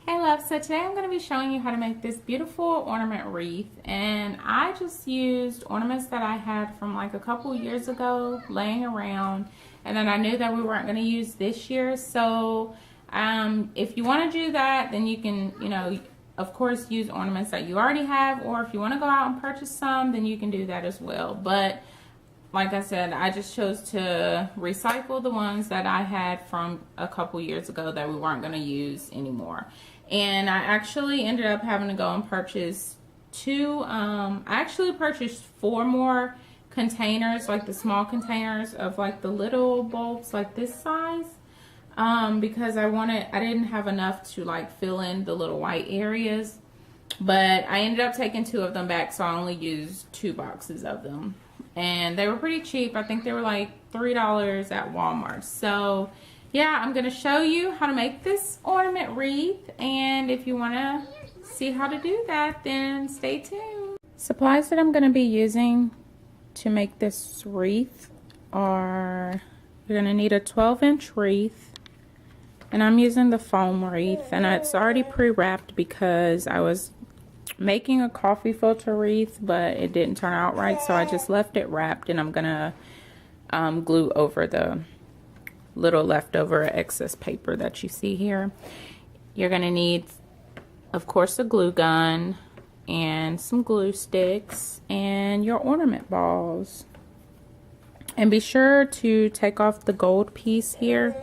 Hey love, so today I'm going to be showing you how to make this beautiful ornament wreath, and I just used ornaments that I had from like a couple years ago laying around, and then I knew that we weren't going to use this year. So if you want to do that, then you can, of course use ornaments that you already have, or if you want to go out and purchase some, then you can do that as well. But like I said, I just chose to recycle the ones that I had from a couple years ago that we weren't going to use anymore. And I actually ended up having to go and purchase I actually purchased 4 more containers, like the small containers of like the little bulbs like this size, because I didn't have enough to like fill in the little white areas. But I ended up taking 2 of them back, so I only used 2 boxes of them. And they were pretty cheap. I think they were like $3 at Walmart. So yeah, I'm gonna show you how to make this ornament wreath, and if you wanna see how to do that, then stay tuned. Supplies that I'm gonna be using to make this wreath are, you're gonna need a 12-inch wreath, and I'm using the foam wreath, and it's already pre-wrapped because I was making a coffee filter wreath, but it didn't turn out right, so I just left it wrapped, and I'm gonna glue over the little leftover excess paper that you see here. You're gonna need, of course, a glue gun and some glue sticks and your ornament balls. And be sure to take off the gold piece here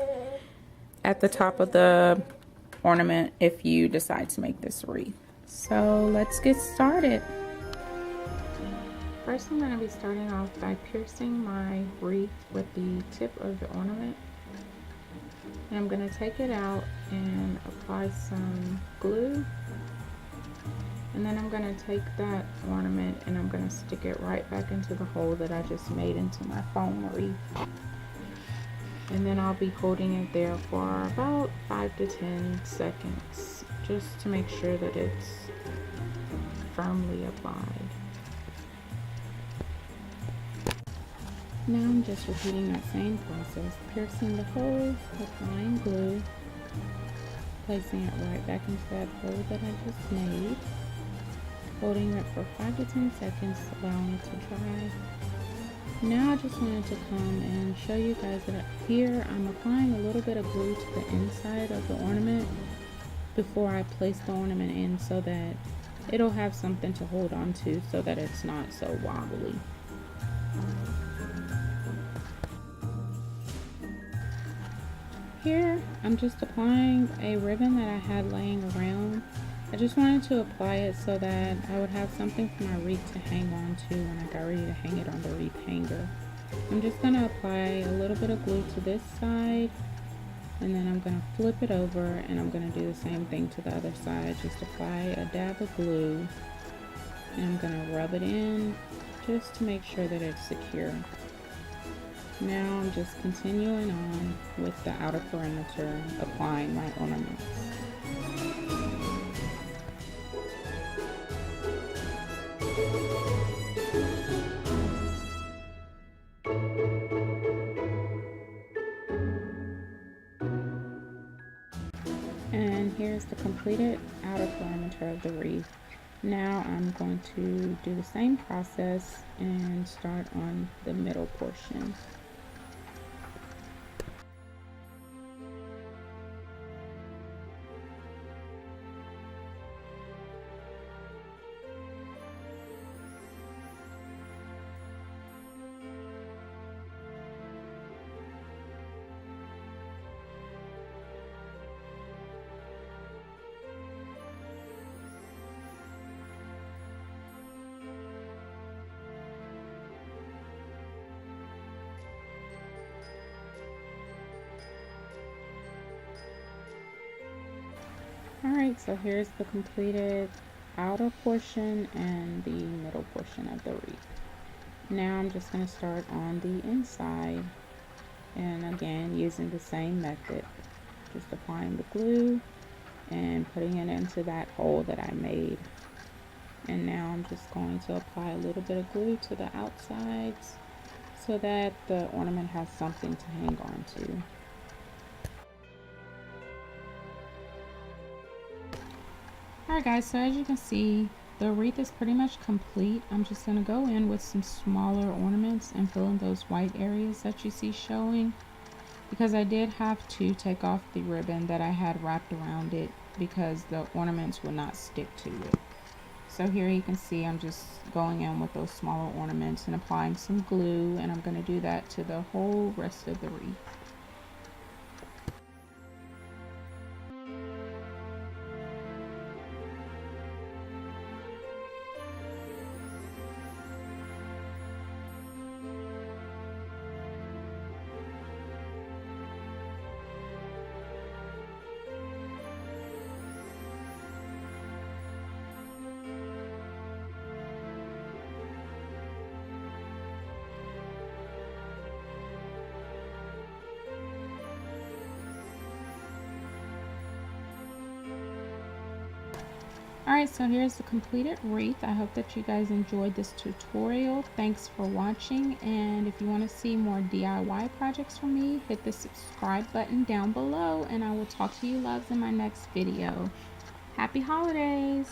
at the top of the ornament if you decide to make this wreath. So let's get started. First, I'm going to be starting off by piercing my wreath with the tip of the ornament. And I'm going to take it out and apply some glue. And then I'm going to take that ornament and I'm going to stick it right back into the hole that I just made into my foam wreath. And then I'll be holding it there for about 5 to 10 seconds, just to make sure that it's firmly applied. Now I'm just repeating that same process, piercing the hole, applying glue, placing it right back into that hole that I just made, holding it for 5 to 10 seconds, allowing it to dry. Now I just wanted to come and show you guys that here I'm applying a little bit of glue to the inside of the ornament before I place the ornament in, so that it'll have something to hold on to so that it's not so wobbly. Here I'm just applying a ribbon that I had laying around. I just wanted to apply it so that I would have something for my wreath to hang on to when I got ready to hang it on the wreath hanger. I'm just going to apply a little bit of glue to this side, and then I'm going to flip it over and I'm going to do the same thing to the other side. Just apply a dab of glue and I'm going to rub it in just to make sure that it's secure. Now I'm just continuing on with the outer perimeter, applying my ornaments. And here's the completed outer perimeter of the wreath. Now I'm going to do the same process and start on the middle portion. Alright, so here's the completed outer portion and the middle portion of the wreath. Now I'm just going to start on the inside, and again using the same method, just applying the glue and putting it into that hole that I made. And now I'm just going to apply a little bit of glue to the outsides so that the ornament has something to hang on to. Alright guys, so as you can see, the wreath is pretty much complete. I'm just going to go in with some smaller ornaments and fill in those white areas that you see showing, because I did have to take off the ribbon that I had wrapped around it because the ornaments would not stick to it. So here you can see I'm just going in with those smaller ornaments and applying some glue, and I'm going to do that to the whole rest of the wreath. Alright, so here's the completed wreath. I hope that you guys enjoyed this tutorial. Thanks for watching, and if you want to see more DIY projects from me, hit the subscribe button down below, and I will talk to you loves in my next video. Happy holidays!